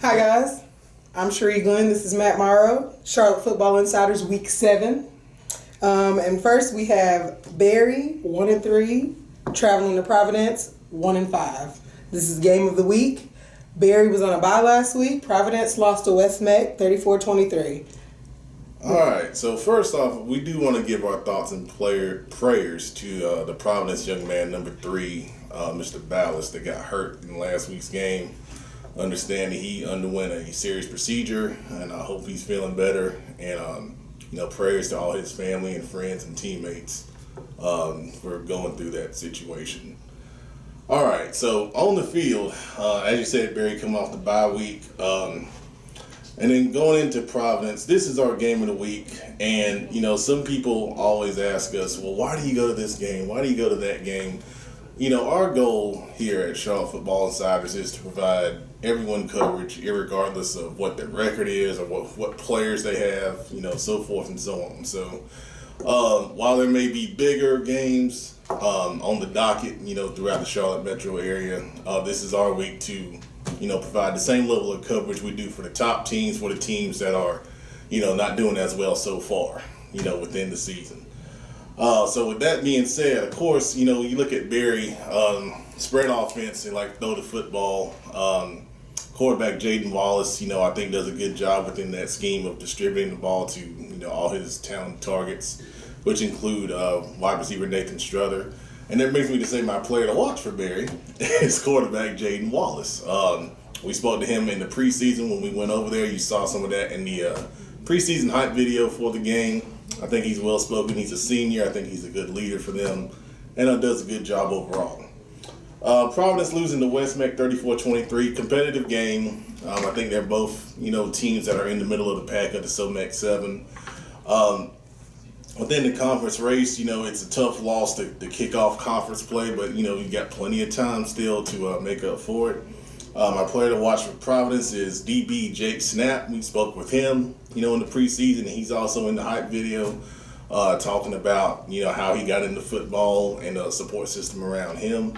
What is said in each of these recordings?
Hi guys, I'm Sheree Glenn. This is Matt Morrow, Charlotte Football Insiders Week 7. And first we have Barry 1-3, traveling to Providence 1-5. This is game of the week. Barry was on a bye last week. Providence lost to West Meck 34-23. All right, so first off, we do want to give our thoughts and prayers to the Providence young man, number 3, Mr. Ballas, that got hurt in last week's game. Understand that he underwent a serious procedure, and I hope he's feeling better. And prayers to all his family and friends and teammates for going through that situation. All right, so on the field, as you said, Barry come off the bye week, and then going into Providence. This is our game of the week, and some people always ask us, well, why do you go to this game? Why do you go to that game? Our goal here at Charlotte Football Insiders is to provide everyone coverage, regardless of what their record is or what players they have, so forth and so on. So while there may be bigger games on the docket, throughout the Charlotte metro area, this is our week to, provide the same level of coverage we do for the top teams, for the teams that are, not doing as well so far, within the season. So with that being said, of course, you look at Barry, spread offense and throw the football. Quarterback Jaden Wallace, I think does a good job within that scheme of distributing the ball to, all his talented targets, which include wide receiver Nathan Struther. And that brings me to say my player to watch for Barry is quarterback Jaden Wallace. We spoke to him in the preseason when we went over there. You saw some of that in the preseason hype video for the game. I think he's well-spoken. He's a senior. I think he's a good leader for them, and does a good job overall. Providence losing to West Meck 34-23. Competitive game. I think they're both, teams that are in the middle of the pack of the SOMEC 7. Within the conference race, it's a tough loss to kick off conference play, but, you got plenty of time still to make up for it. My player to watch for Providence is DB Jake Snap. We spoke with him, in the preseason, and he's also in the hype video talking about, how he got into football and the support system around him.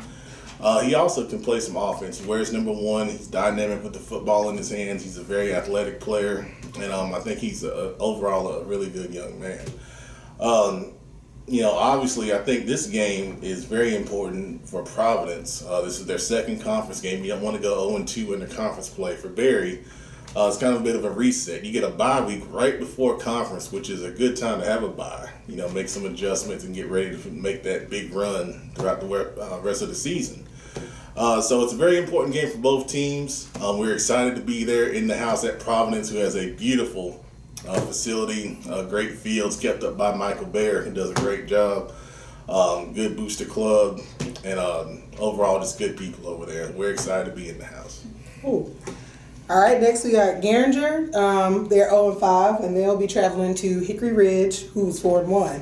He also can play some offense. He wears number 1. He's dynamic with the football in his hands. He's a very athletic player, and I think he's overall a really good young man. Obviously, I think this game is very important for Providence. This is their second conference game. You don't want to go 0-2 in the conference play. For Barry, it's kind of a bit of a reset. You get a bye week right before conference, which is a good time to have a bye. Make some adjustments and get ready to make that big run throughout the rest of the season. So it's a very important game for both teams. We're excited to be there in the house at Providence, who has a beautiful facility, great fields kept up by Michael Baer, who does a great job. Good booster club, and overall just good people over there. We're excited to be in the house. Ooh. All right, next we got Garinger. They're 0-5, and they'll be traveling to Hickory Ridge, who's 4-1.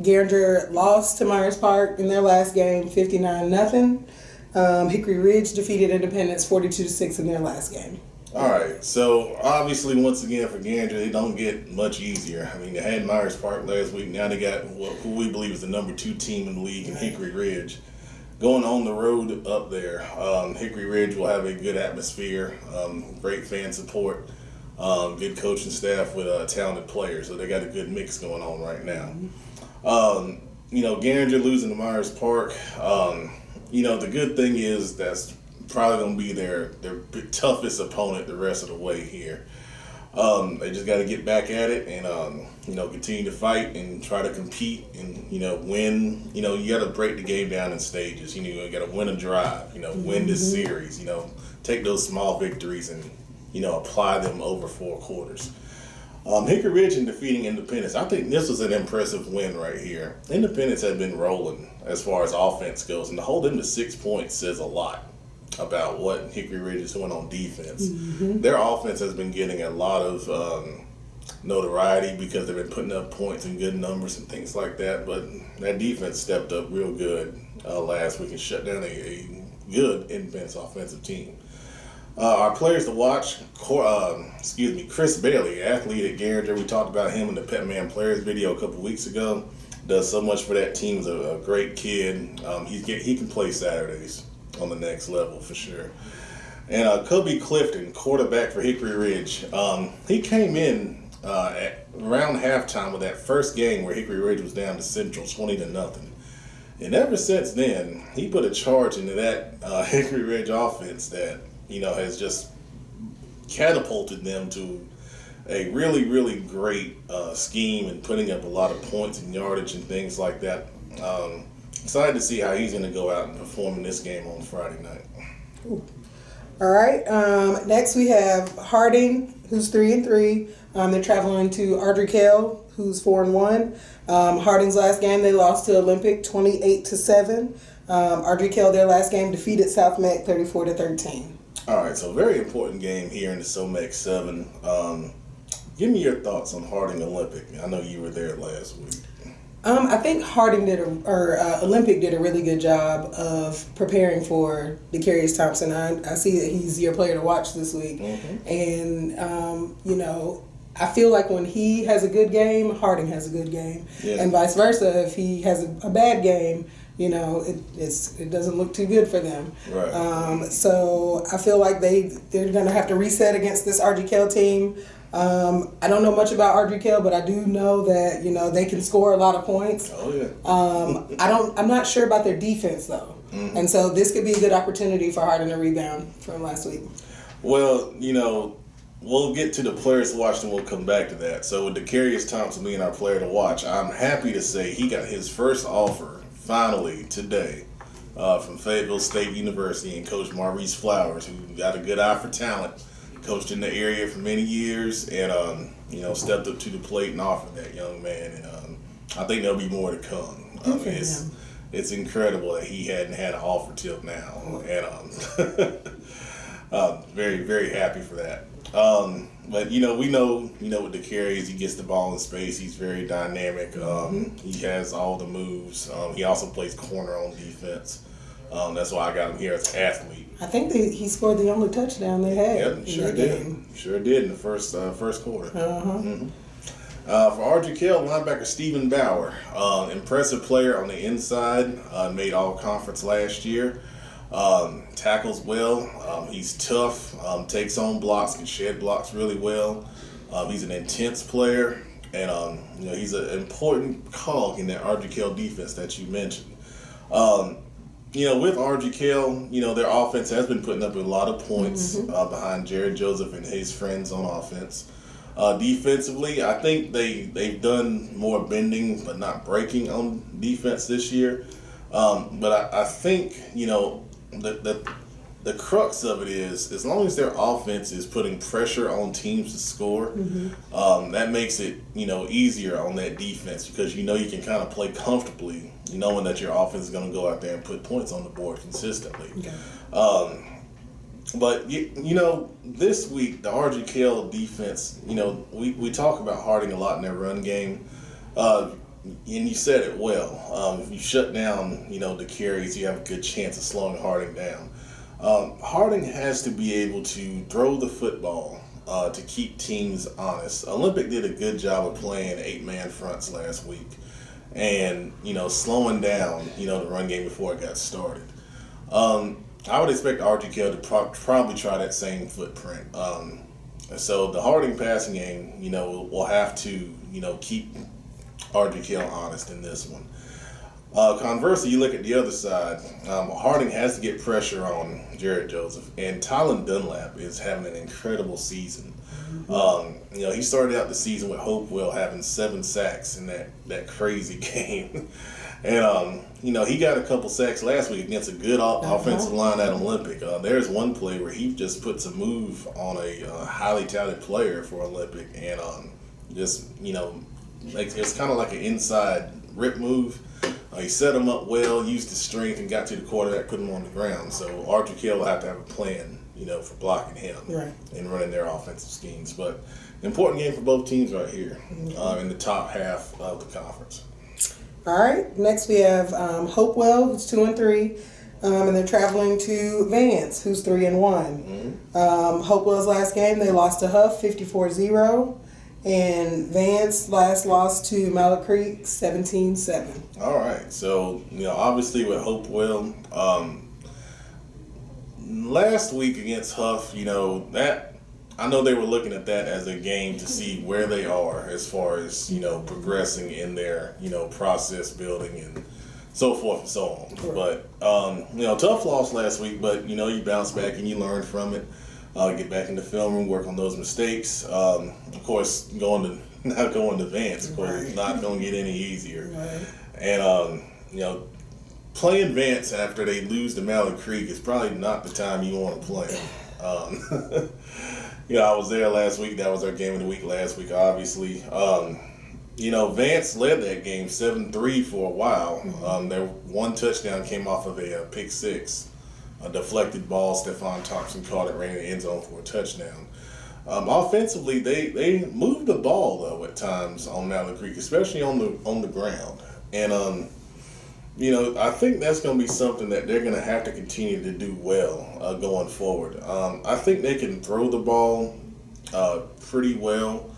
Garinger lost to Myers Park in their last game, 59-0. Hickory Ridge defeated Independence 42-6 in their last game. All right, so obviously, once again, for Garinger, they don't get much easier. I mean, they had Myers Park last week. Now they got who we believe is the number 2 team in the league in Hickory Ridge. Going on the road up there, Hickory Ridge will have a good atmosphere, great fan support, good coaching staff with talented players. So they got a good mix going on right now. Garinger losing to Myers Park. The good thing is that's probably going to be their toughest opponent the rest of the way here. They just got to get back at it and continue to fight and try to compete and win. You got to break the game down in stages. You got to win a drive. Win this series. Take those small victories and apply them over 4 quarters. Hickory Ridge in defeating Independence. I think this was an impressive win right here. Independence had been rolling as far as offense goes, and to hold them to 6 points says a lot about what Hickory Ridge is doing on defense. Their offense has been getting a lot of notoriety because they've been putting up points and good numbers and things like that, but that defense stepped up real good last week and shut down a good Independence offensive team. Our players to watch, Chris Bailey, athlete at Garinger. We talked about him in the Pet Man Players video a couple weeks ago. Does so much for that team. He's a great kid. He can play Saturdays on the next level for sure. And Kobe Clifton, quarterback for Hickory Ridge, he came in at around halftime with that first game where Hickory Ridge was down to Central 20-0. And ever since then, he put a charge into that Hickory Ridge offense that, has just catapulted them to a really, really great scheme and putting up a lot of points and yardage and things like that. Excited to see how he's going to go out and perform in this game on Friday night. Ooh. All right. Next we have Harding, who's 3-3. They're traveling to Ardrey-Kell, who's 4-1. Harding's last game they lost to Olympic 28-7. Ardrey-Kell, their last game, defeated South Meck 34-13. All right, so very important game here in the SOMEC 7. Give me your thoughts on Harding Olympic. I know you were there last week. I think Harding Olympic did a really good job of preparing for Decarius Thompson. I see that he's your player to watch this week. Mm-hmm. And, I feel like when he has a good game, Harding has a good game. Yeah. And vice versa. If he has a bad game, it doesn't look too good for them. Right. So I feel like they're going to have to reset against this Ardrey-Kell team. I don't know much about Ardrey-Kell, but I do know that they can score a lot of points. Oh yeah. I'm not sure about their defense though, mm-hmm. And so this could be a good opportunity for Harding to rebound from last week. Well, we'll get to the players to watch and we'll come back to that. So with Decarius Thompson being our player to watch, I'm happy to say he got his first offer finally today from Fayetteville State University and Coach Maurice Flowers, who got a good eye for talent. Coached in the area for many years and, stepped up to the plate and offered that young man. And I think there'll be more to come. It's incredible that he hadn't had an offer till now. And very, very happy for that. But, we know, with Decarius, he gets the ball in space. He's very dynamic. Mm-hmm. He has all the moves. He also plays corner on defense. That's why I got him here as an athlete. I think he scored the only touchdown they had. Yep, sure did. Game. Sure did in the first quarter. Uh-huh. Mm-hmm. For Ardrey-Kell, linebacker Stephen Bauer, impressive player on the inside, made all conference last year. Tackles well. He's tough. Takes on blocks, can shed blocks really well. He's an intense player, and he's an important cog in that Ardrey-Kell defense that you mentioned. With Ardrey-Kell, their offense has been putting up a lot of points mm-hmm. Behind Jared Joseph and his friends on offense. Defensively, I think they've done more bending but not breaking on defense this year. But I think, the crux of it is, as long as their offense is putting pressure on teams to score, mm-hmm. Mm-hmm. That makes it, easier on that defense because you can kind of play comfortably, knowing that your offense is going to go out there and put points on the board consistently. Okay. But, this week, the Ardrey-Kell defense, we talk about Harding a lot in their run game. And you said it well. If you shut down, Decarius, you have a good chance of slowing Harding down. Harding has to be able to throw the football to keep teams honest. Olympic did a good job of playing 8-man fronts last week and, slowing down, the run game before it got started. I would expect Ardrey-Kell to probably try that same footprint. So the Harding passing game, will have to, keep Ardrey-Kell honest in this one. Conversely, you look at the other side, Harding has to get pressure on Jared Joseph, and Tylen Dunlap is having an incredible season. Mm-hmm. He started out the season with Hopewell having 7 sacks in that crazy game. And, he got a couple sacks last week against a good offensive line at Olympic. There's one play where he just puts a move on a highly talented player for Olympic and it's kind of like an inside rip move. He set him up well, used his strength, and got to the quarterback, put him on the ground. So Ardrey-Kell will have to have a plan, for blocking him and running their offensive schemes. But important game for both teams right here in the top half of the conference. All right. Next we have Hopewell, who's 2-3, and they're traveling to Vance, who's 3-1. Mm-hmm. Hopewell's last game they lost to Hough 54-0. And Vance last lost to Mallet Creek 17-7. All right. So, obviously with Hopewell, Last week against Hough, that I know they were looking at that as a game to see where they are as far as progressing in their process building and so forth and so on. Sure. But tough loss last week, but you bounce back and you learn from it. Get back in the film room, work on those mistakes. Of course, not going to Vance, of course, it's not going to get any easier. Right. And playing Vance after they lose to Mallard Creek is probably not the time you want to play. I was there last week. That was our game of the week last week, obviously. Vance led that game 7-3 for a while. Mm-hmm. Their one touchdown came off of a pick six, a deflected ball. Stephon Thompson caught it, ran in the end zone for a touchdown. Offensively, they moved the ball though at times on Mallard Creek, especially on the ground. And I think that's going to be something that they're going to have to continue to do well going forward. I think they can throw the ball pretty well,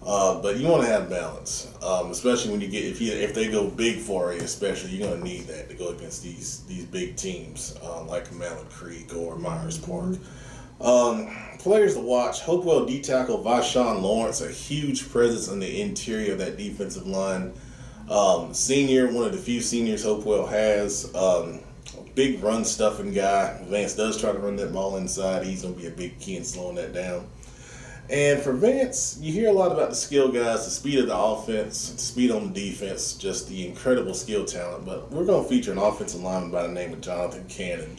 but you want to have balance, especially when if they go big for you, especially you're going to need that to go against these big teams like Mallard Creek or Myers Park. Players to watch: Hopewell D tackle Vashon Lawrence, a huge presence in the interior of that defensive line. Senior, one of the few seniors Hopewell has. Big run stuffing guy. Vance does try to run that ball inside. He's going to be a big key in slowing that down. And for Vance, you hear a lot about the skill guys, the speed of the offense, the speed on the defense, just the incredible skill talent. But we're going to feature an offensive lineman by the name of Jonathan Cannon.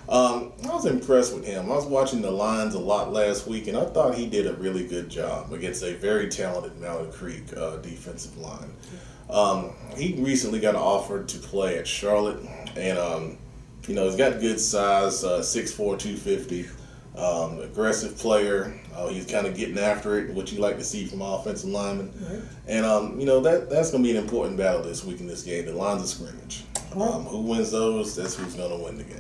I was impressed with him. I was watching the lines a lot last week, and I thought he did a really good job against a very talented Mallard Creek defensive line. He recently got an offer to play at Charlotte, and he's got good size, 6'4", 250, aggressive player. He's kind of getting after it, what you like to see from offensive linemen. Right. And that's going to be an important battle this week in this game, the lines of scrimmage. Who wins those? That's who's going to win the game.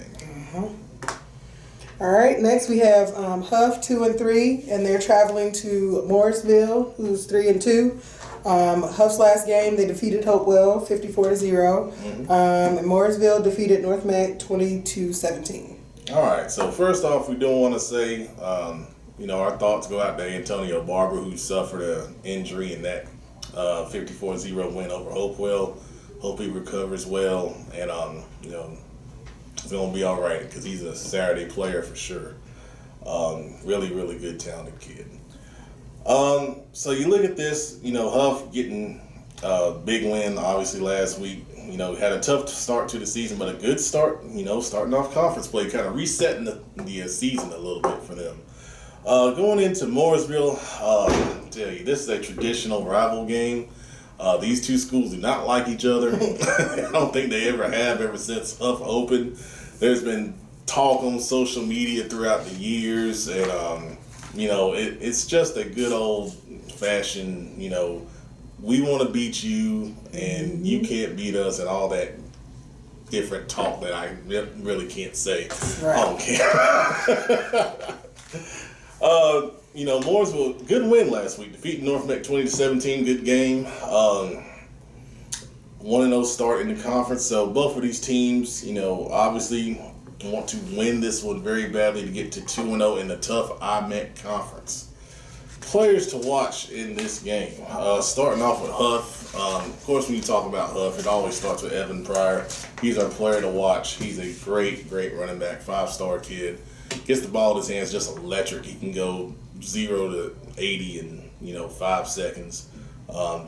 All right, next we have Hough 2-3, and they're traveling to Morrisville, who's 3-2. Hough's last game, they defeated Hopewell 54-0. Mm-hmm. And Morrisville defeated North Meck 22-17. All right, so first off, we don't want to say, our thoughts go out to Antonio Barber, who suffered an injury in that 54-0 win over Hopewell. Hope he recovers well, and it's going to be all right because he's a Saturday player for sure. Really, really good, talented kid. So you look at this, Hough getting a big win, obviously, last week. Had a tough start to the season, but a good start, starting off conference play, kind of resetting the season a little bit for them. Going into Morrisville, I tell you, this is a traditional rival game. These two schools do not like each other. I don't think they ever have ever since Hough opened. There's been talk on social media throughout the years, and it's just a good old fashioned, we want to beat you and you can't beat us, and all that different talk that I really can't say on camera. Mooresville, good win last week, defeating North Meck 20-17, good game. 1-0 start in the conference, so both of these teams, obviously want to win this one very badly to get to 2-0 in the tough IMEC conference. Players to watch in this game, starting off with Hough. Of course, when you talk about Hough, it always starts with Evan Pryor. He's our player to watch. He's a great, great running back, 5-star kid. Gets the ball in his hands, just electric. He can go 0 to 80 in 5 seconds.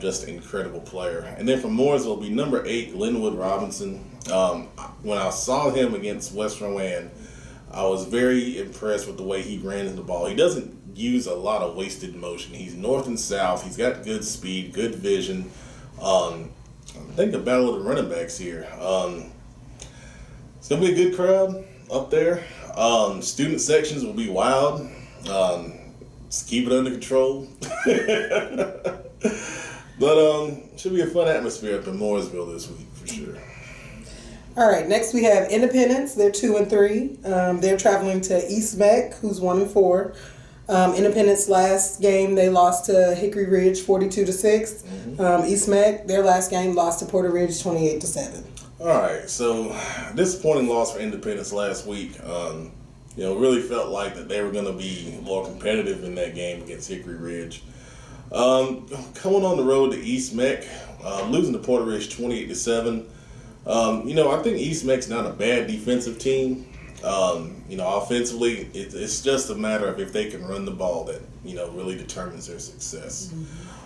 Just an incredible player. And then from Mooresville will be number 8, Linwood Robinson. When I saw him against West Rowan, I was very impressed with the way he ran into the ball. He doesn't use a lot of wasted motion. He's north and south. He's got good speed, good vision. I think a battle of the running backs here. It's going to be a good crowd up there. Student sections will be wild. Just keep it under control. But should be a fun atmosphere up in Mooresville this week for sure. All right, next we have Independence. They're 2-3. They're traveling to East Meck, who's 1-4. Independence last game they lost to Hickory Ridge 42-6. Mm-hmm. East Meck, their last game lost to Porter Ridge 28-7. All right, so disappointing loss for Independence last week. really felt like that they were going to be more competitive in that game against Hickory Ridge. Coming on the road to East Meck, losing to Porter Ridge 28-7. I think East Meck's not a bad defensive team. Offensively, it's just a matter of if they can run the ball that, really determines their success.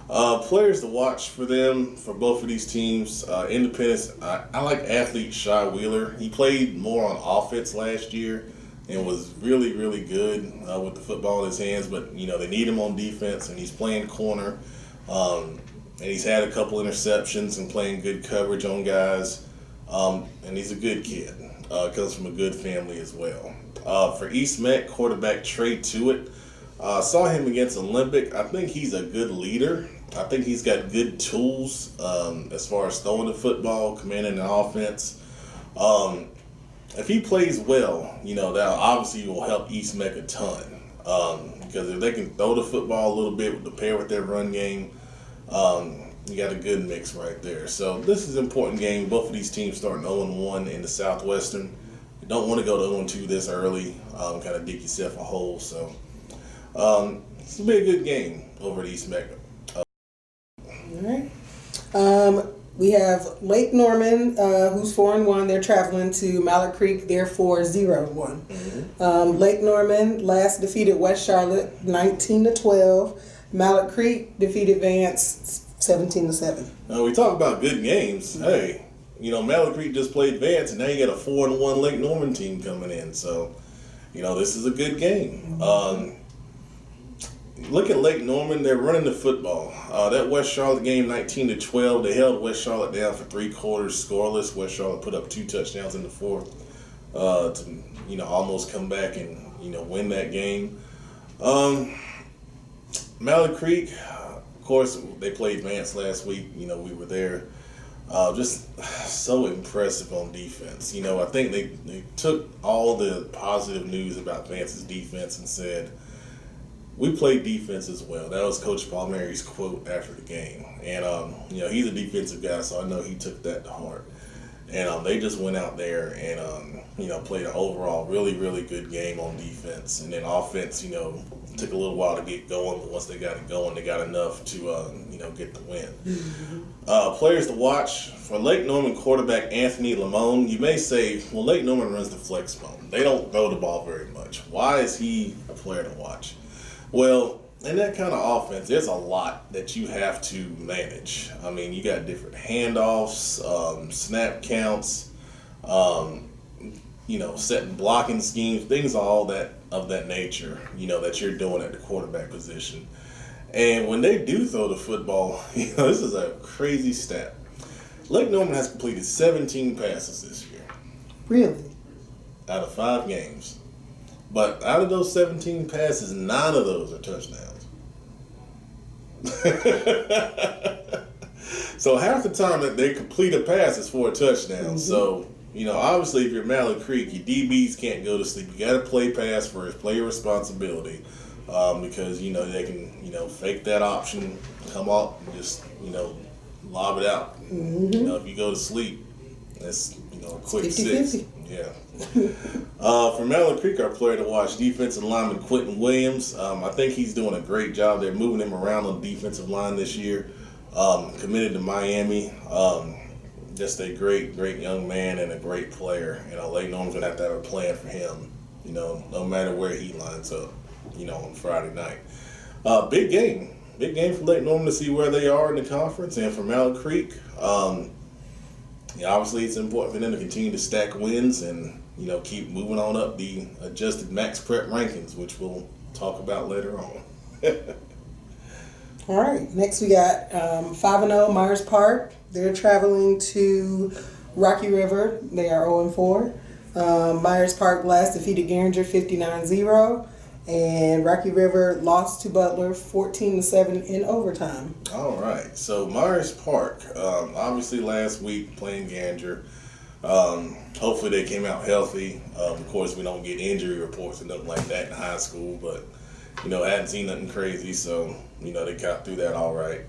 Players to watch for them, for both of these teams. Independence, I like athlete Shy Wheeler. He played more on offense last year and was really, really good with the football in his hands. But, they need him on defense, and he's playing corner. And he's had a couple interceptions and playing good coverage on guys. And he's a good kid. Comes from a good family as well. For East Meck, quarterback Trey Tewitt. Saw him against Olympic. I think he's a good leader. I think he's got good tools as far as throwing the football, commanding the offense. If he plays well, that obviously will help East Meck a ton. Because if they can throw the football a little bit to pair with their run game, you got a good mix right there. So this is an important game. Both of these teams starting 0-1 in the Southwestern. You don't want to go to 0-2 this early. Kind of dig yourself a hole. So this will be a good game over at East Meck. All right. We have Lake Norman, who's 4-1. They're traveling to Mallard Creek. They're 4-0-1. Mm-hmm. Lake Norman last defeated West Charlotte 19-12. Mallard Creek defeated Vance 17-7. Now we talk about good games. Mm-hmm. Hey, Mallard Creek just played Vance, and now you got a 4-1 Lake Norman team coming in. So, this is a good game. Mm-hmm. Look at Lake Norman. They're running the football. That West Charlotte game, 19-12, they held West Charlotte down for 3 quarters scoreless. West Charlotte put up 2 touchdowns in the fourth to, almost come back and, win that game. Mallard Creek, of course, they played Vance last week. We were there. Just so impressive on defense. I think they took all the positive news about Vance's defense and said, we played defense as well. That was Coach Palmieri's quote after the game. And, he's a defensive guy, so I know he took that to heart. And they just went out there and, played an overall really, really good game on defense. And then offense, took a little while to get going, but once they got it going, they got enough to, get the win. Mm-hmm. Players to watch. For Lake Norman quarterback Anthony Lamone, you may say, well, Lake Norman runs the flex bone. They don't throw the ball very much. Why is he a player to watch? Well, in that kind of offense, there's a lot that you have to manage. I mean, you got different handoffs, snap counts, setting blocking schemes, things all that of that nature, that you're doing at the quarterback position. And when they do throw the football, this is a crazy stat. Lake Norman has completed 17 passes this year. Really? Out of 5 games. But out of those 17 passes, 9 of those are touchdowns. So half the time that they complete a pass is for a touchdown. Mm-hmm. So, obviously if you're Mallard Creek, your DBs can't go to sleep. You got to play pass first, play your responsibility. Because, they can, fake that option, come up and just, lob it out. Mm-hmm. If you go to sleep, that's, a quick 50-50. 6. Yeah. For Mallard Creek, our player to watch, defensive lineman Quentin Williams. I think he's doing a great job. They're moving him around on the defensive line this year. Committed to Miami. Just a great, great young man and a great player. Lake Norman's going to have a plan for him, no matter where he lines up, on Friday night. Big game. Big game for Lake Norman to see where they are in the conference. And for Mallard Creek, obviously it's important for them to continue to stack wins and, keep moving on up the adjusted max prep rankings, which we'll talk about later on. All right. Next we got 5-0 Myers Park. They're traveling to Rocky River. They are 0-4. Myers Park last defeated Garinger 59-0. And Rocky River lost to Butler 14-7 in overtime. All right. So Myers Park, obviously last week playing Garinger. Hopefully they came out healthy. Of course, we don't get injury reports or nothing like that in high school, but I hadn't seen nothing crazy, so they got through that all right.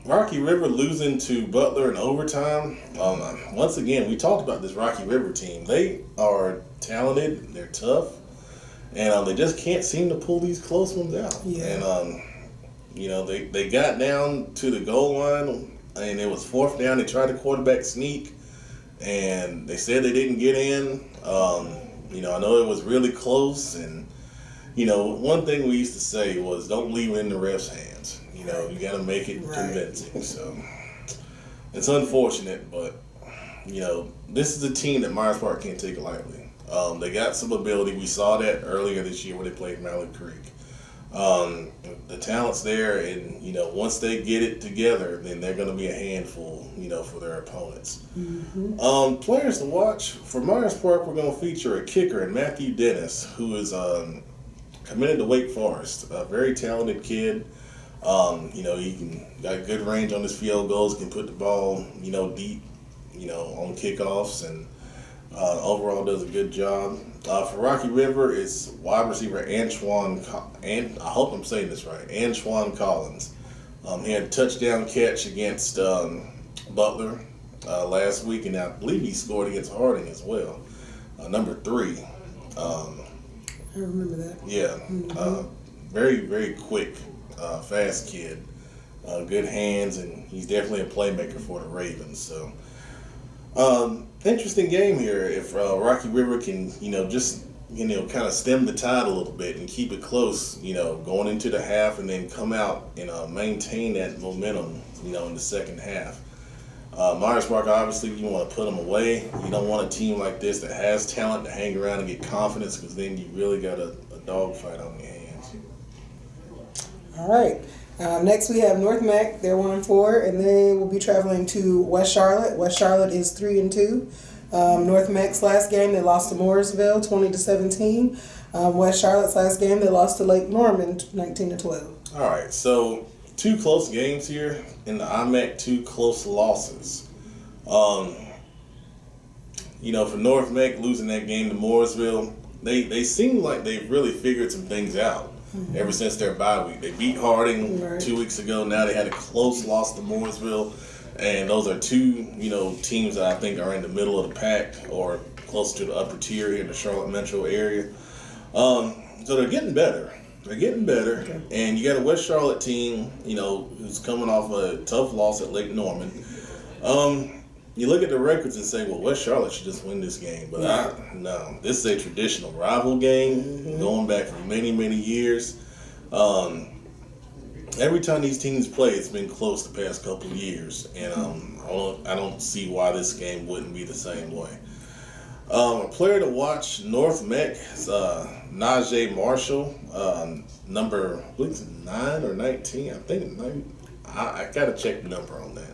Rocky River losing to Butler in overtime. Once again, we talked about this Rocky River team. They are talented. They're tough. And they just can't seem to pull these close ones out. Yeah. And, they got down to the goal line, and it was fourth down. They tried to quarterback sneak, and they said they didn't get in. I know it was really close. And, one thing we used to say was don't leave it in the ref's hands. You got to make it convincing. So it's unfortunate, but, this is a team that Myers Park can't take lightly. They got some ability. We saw that earlier this year when they played Mallard Creek. The talent's there, and once they get it together, then they're going to be a handful, for their opponents. Mm-hmm. Players to watch for Myers Park. We're going to feature a kicker in Matthew Dennis, who is committed to Wake Forest. A very talented kid. He got good range on his field goals. Can put the ball, deep, on kickoffs, and overall does a good job. For Rocky River, it's wide receiver Antoine Collins. He had a touchdown catch against Butler last week, and I believe he scored against Harding as well. Number 3. I remember that. Yeah. Mm-hmm. Very, very quick, fast kid. Good hands, and he's definitely a playmaker for the Ravens. So, interesting game here. If Rocky River can, just kind of stem the tide a little bit and keep it close, going into the half, and then come out and maintain that momentum, in the second half. Myers Park, obviously, you want to put them away. You don't want a team like this that has talent to hang around and get confidence, because then you really got a dogfight on your hands. All right. Next we have North Meck. They're 1-4, and they will be traveling to West Charlotte. West Charlotte is 3-2. North Meck's last game, they lost to Morrisville 20-17. West Charlotte's last game, they lost to Lake Norman 19-12. All right, so 2 close games here in the IMAC, 2 close losses. For North Meck losing that game to Morrisville, they seem like they've really figured some things out. Mm-hmm. Ever since their bye week. They beat Harding 2 weeks ago. Now they had a close loss to Morrisville. And those are 2, teams that I think are in the middle of the pack or close to the upper tier here in the Charlotte metro area. So they're getting better. Okay. And you got a West Charlotte team, who's coming off a tough loss at Lake Norman. You look at the records and say, well, West Charlotte should just win this game. But no, this is a traditional rival game going back for many, many years. Every time these teams play, it's been close the past couple of years. And I don't see why this game wouldn't be the same way. A player to watch, North Meck, is Najee Marshall, number, I believe it's 9 or 19. I think I got to check the number on that.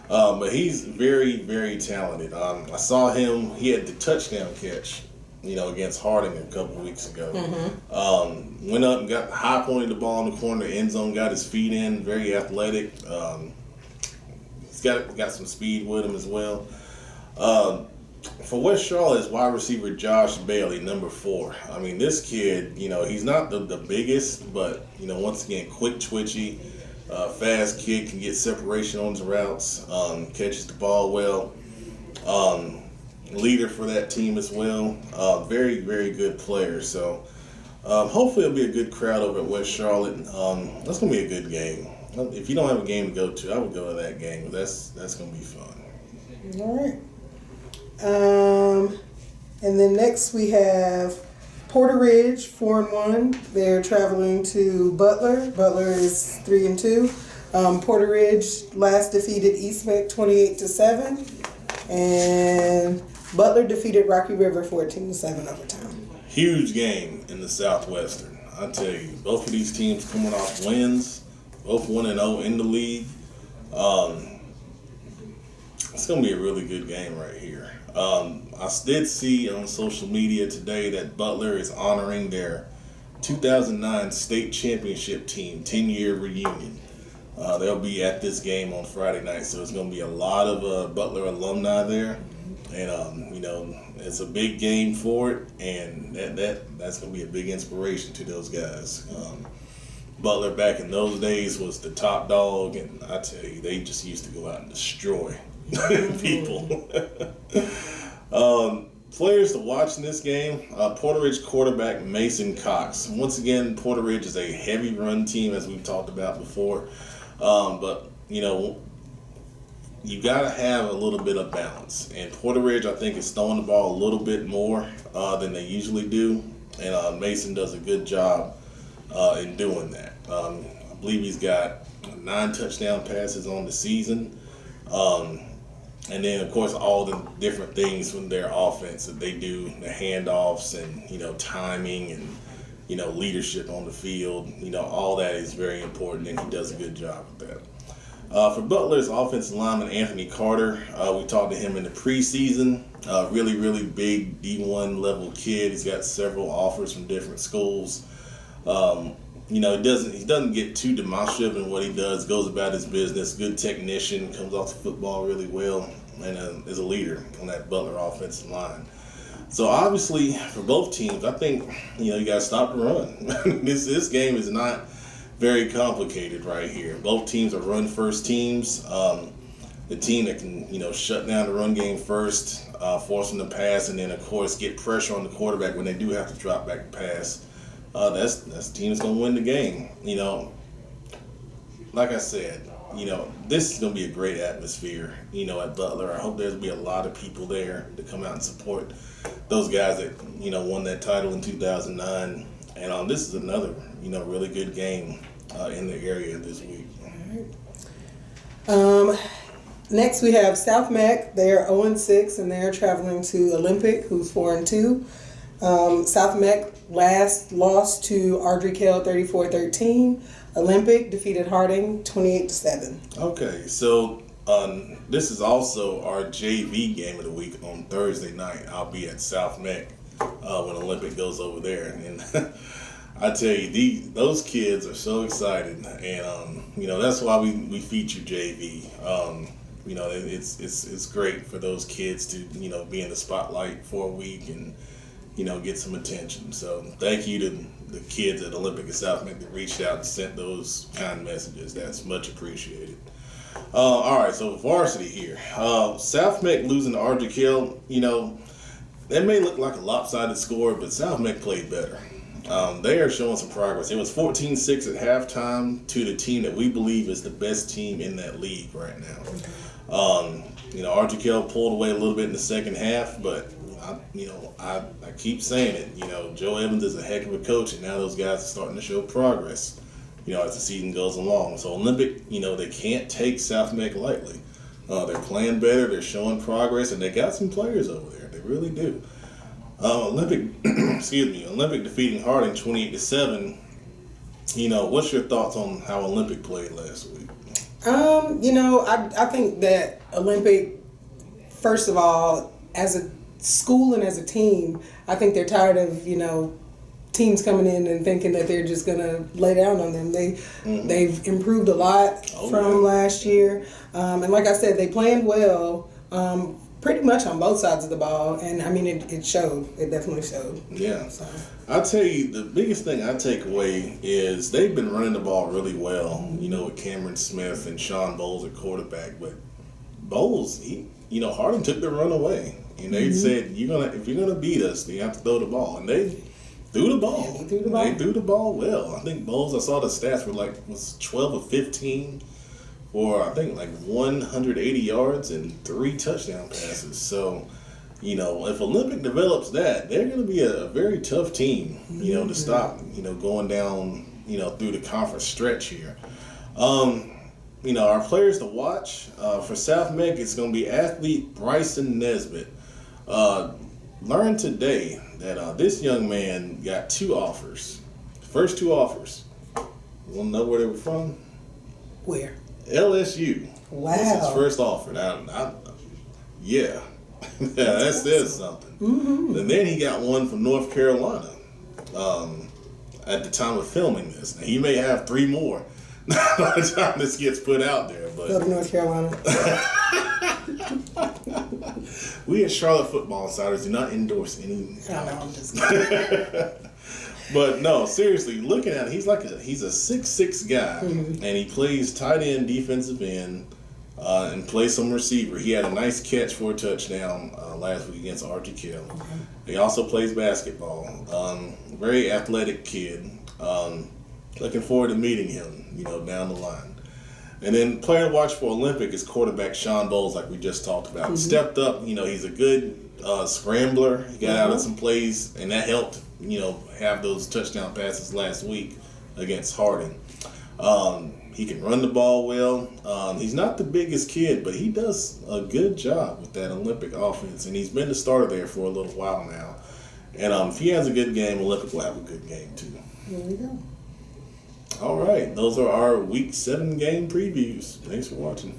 But he's very, very talented. I saw him. He had the touchdown catch, against Harding a couple of weeks ago. Mm-hmm. Went up and got high pointed the ball in the corner, end zone, got his feet in, very athletic. He's got some speed with him as well. For West Charlotte, wide receiver Josh Bailey, number 4. I mean, this kid, he's not the biggest, but, once again, quick, twitchy. Fast kid, can get separation on his routes, catches the ball well. Leader for that team as well. Very, very good player. So hopefully it'll be a good crowd over at West Charlotte. That's going to be a good game. If you don't have a game to go to, I would go to that game. That's going to be fun. All right. And then next we have Porter Ridge, 4-1. They're traveling to Butler. Butler is 3-2. Porter Ridge last defeated East Meck 28-7, and Butler defeated Rocky River 14-7 overtime. Huge game in the Southwestern. I tell you, both of these teams coming off wins, both 1-0 in the league. It's going to be a really good game right here. I did see on social media today that Butler is honoring their 2009 state championship team 10-year reunion. They'll be at this game on Friday night, so it's going to be a lot of Butler alumni there. And, it's a big game for it, and that's going to be a big inspiration to those guys. Butler back in those days was the top dog, and I tell you, they just used to go out and destroy people. Players to watch in this game, Porter Ridge quarterback Mason Cox. Once again, Porter Ridge is a heavy run team, as we've talked about before. But, you got to have a little bit of balance. And Porter Ridge, I think, is throwing the ball a little bit more than they usually do. And Mason does a good job in doing that. I believe he's got 9 touchdown passes on the season. And then, of course, all the different things from their offense that they do, the handoffs and, timing and, leadership on the field. All that is very important, and he does a good job with that. For Butler's offensive lineman, Anthony Carter, we talked to him in the preseason. Really, really big D1 level kid. He's got several offers from different schools. He doesn't get too demonstrative in what he does, goes about his business, good technician, comes off the football really well, and is a leader on that Butler offensive line. So obviously, for both teams, I think, you got to stop the run. This game is not very complicated right here. Both teams are run-first teams. The team that can, shut down the run game first, force them to pass, and then, of course, get pressure on the quarterback when they do have to drop back and pass. That's the team that's going to win the game. Like I said, this is going to be a great atmosphere, at Butler. I hope there's going to be a lot of people there to come out and support those guys that, won that title in 2009. And this is another, really good game in the area this week. All right. Next we have South Meck. They are 0-6, and they're traveling to Olympic, who's 4-2. South Meck last lost to Ardrey Kell 34-13. Olympic defeated Harding 28-7. Okay, so this is also our JV game of the week on Thursday night. I'll be at South Meck when Olympic goes over there, and I tell you, those kids are so excited, and that's why we feature JV. It's great for those kids to be in the spotlight for a week and get some attention. So thank you to the kids at Olympic and South Meck that reached out and sent those kind messages. That's much appreciated. All right, so varsity here. South Meck losing to Ardrey Kell, that may look like a lopsided score, but South Meck played better. They are showing some progress. It was 14-6 at halftime to the team that we believe is the best team in that league right now. Ardrey Kell pulled away a little bit in the second half, but I keep saying it. Joe Evans is a heck of a coach, and now those guys are starting to show progress, as the season goes along. So Olympic, they can't take South Meck lightly. They're playing better, they're showing progress, and they got some players over there. They really do. Olympic defeating Harding 28-7. What's your thoughts on how Olympic played last week? I think that Olympic, first of all, as a school and as a team, I think they're tired of, teams coming in and thinking that they're just going to lay down on them. They've improved a lot from last year. And like I said, they played well pretty much on both sides of the ball. And, it showed. It definitely showed. Yeah. So. I'll tell you, the biggest thing I take away is they've been running the ball really well, with Cameron Smith and Sean Bowles at quarterback. But Bowles, Harding took the run away. And they said, if you're gonna beat us, then you have to throw the ball. And they threw the ball. Yeah, they threw the ball well. I think Bowles, I saw the stats were was 12 of 15 for, I think, 180 yards and 3 touchdown passes. So, if Olympic develops that, they're going to be a very tough team, to stop, going down, through the conference stretch here. Our players to watch for South Meck, it's going to be athlete Bryson Nesbitt. Learned today that this young man got 2 offers. First 2 offers. You want to know where they were from? Where? LSU. Wow. That's his first offer. Yeah. That says something. Mm-hmm. And then he got one from North Carolina at the time of filming this. Now, he may have 3 more by the time this gets put out there. But Go to North Carolina. We at Charlotte Football Insiders do not endorse any. I know, I'm just kidding. But no, seriously, looking at him, he's a 6'6" guy, Mm-hmm. and he plays tight end, defensive end, and plays some receiver. He had a nice catch for a touchdown last week against Archie Kelly. He also plays basketball. Very athletic kid. Looking forward to meeting him, down the line. And then player to watch for Olympic is quarterback Sean Bowles, like we just talked about. Mm-hmm. Stepped up, he's a good scrambler. He got out of some plays, and that helped, have those touchdown passes last week against Harding. He can run the ball well. He's not the biggest kid, but he does a good job with that Olympic offense, and he's been the starter there for a little while now. And if he has a good game, Olympic will have a good game too. There we go. All right, those are our Week 7 game previews. Thanks for watching.